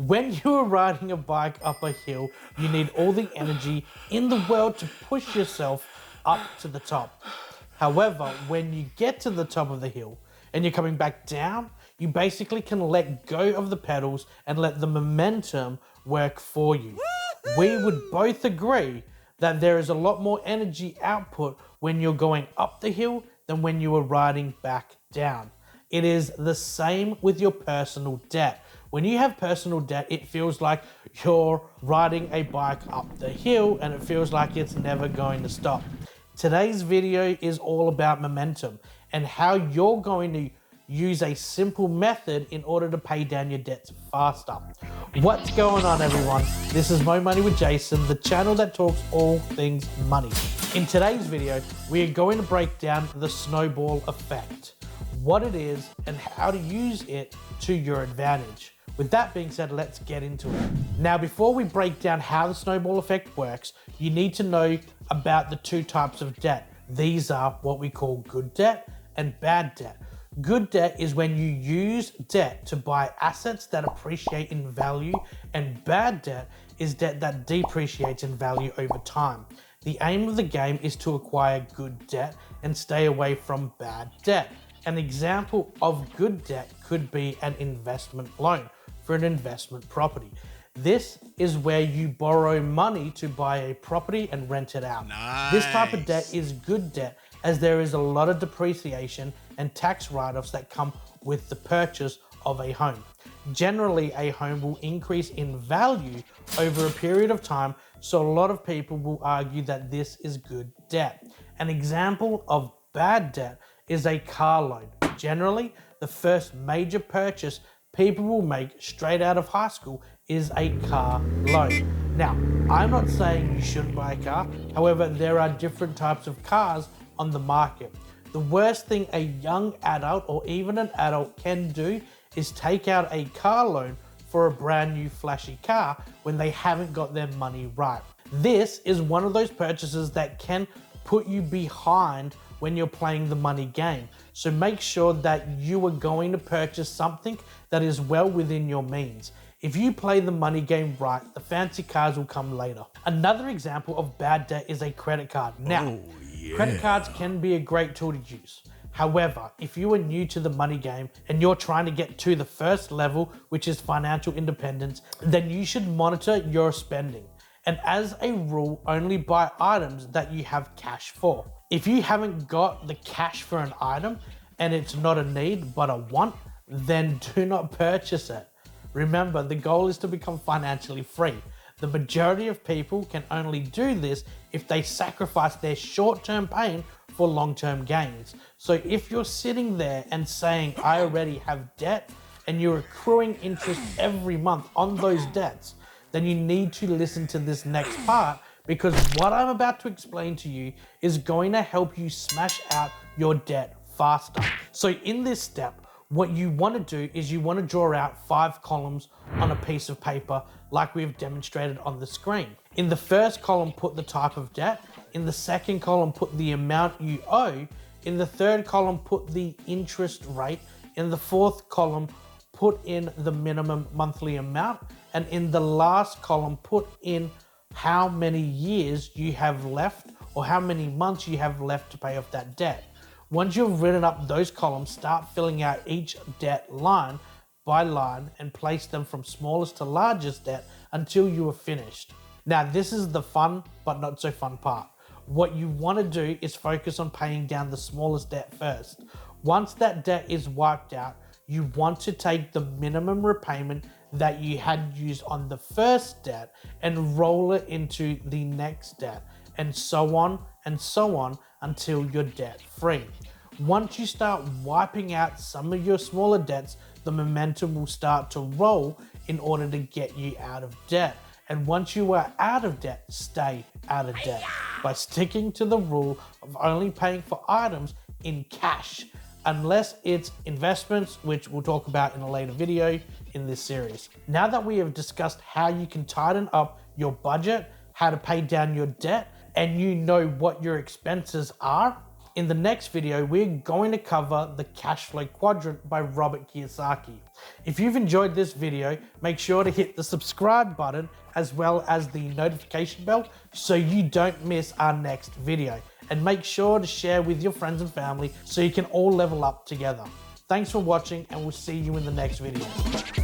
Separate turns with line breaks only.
When you are riding a bike up a hill, you need all the energy in the world to push yourself up to the top. However, when you get to the top of the hill and you're coming back down, you basically can let go of the pedals and let the momentum work for you. We would both agree that there is a lot more energy output when you're going up the hill than when you are riding back down. It is the same with your personal debt. When you have personal debt, it feels like you're riding a bike up the hill and it feels like it's never going to stop. Today's video is all about momentum and how you're going to use a simple method in order to pay down your debts faster. What's going on, everyone? This is Mo Money with Jason, the channel that talks all things money. In today's video, we are going to break down the snowball effect, what it is and how to use it to your advantage. With that being said, let's get into it. Now, before we break down how the snowball effect works, you need to know about the two types of debt. These are what we call good debt and bad debt. Good debt is when you use debt to buy assets that appreciate in value, and bad debt is debt that depreciates in value over time. The aim of the game is to acquire good debt and stay away from bad debt. An example of good debt could be an investment loan for an investment property. This is where you borrow money to buy a property and rent it out. Nice. This type of debt is good debt, as there is a lot of depreciation and tax write-offs that come with the purchase of a home. Generally, a home will increase in value over a period of time, so a lot of people will argue that this is good debt. An example of bad debt is a car loan. Generally, the first major purchase people will make straight out of high school is a car loan. Now, I'm not saying you shouldn't buy a car. However, there are different types of cars on the market. The worst thing a young adult or even an adult can do is take out a car loan for a brand new flashy car when they haven't got their money right. This is one of those purchases that can put you behind when you're playing the money game. So make sure that you are going to purchase something that is well within your means. If you play the money game right, the fancy cars will come later. Another example of bad debt is a credit card. Now, credit cards can be a great tool to use. However, if you are new to the money game and you're trying to get to the first level, which is financial independence, then you should monitor your spending. And as a rule, only buy items that you have cash for. If you haven't got the cash for an item and it's not a need but a want, then do not purchase it. Remember, the goal is to become financially free. The majority of people can only do this if they sacrifice their short-term pain for long-term gains. So if you're sitting there and saying, I already have debt, and you're accruing interest every month on those debts, then you need to listen to this next part, because what I'm about to explain to you is going to help you smash out your debt faster. So in this step, what you want to do is you want to draw out 5 columns on a piece of paper like we've demonstrated on the screen. In the first column, put the type of debt. In the second column, put the amount you owe. In the third column, put the interest rate. In the fourth column, put in the minimum monthly amount. And in the last column, put in how many years you have left or how many months you have left to pay off that debt. Once you've written up those columns, start filling out each debt line by line and place them from smallest to largest debt until you are finished. Now, this is the fun but not so fun part. What you want to do is focus on paying down the smallest debt first. Once that debt is wiped out, you want to take the minimum repayment that you had used on the first debt and roll it into the next debt, and so on until you're debt free. Once you start wiping out some of your smaller debts, the momentum will start to roll in order to get you out of debt. And once you are out of debt, stay out of debt by sticking to the rule of only paying for items in cash, unless it's investments, which we'll talk about in a later video in this series. Now that we have discussed how you can tighten up your budget, how to pay down your debt, and you know what your expenses are, In the next video, we're going to cover the cash flow quadrant by Robert Kiyosaki. If you've enjoyed this video, make sure to hit the subscribe button as well as the notification bell so you don't miss our next video. And make sure to share with your friends and family so you can all level up together. Thanks for watching, and we'll see you in the next video.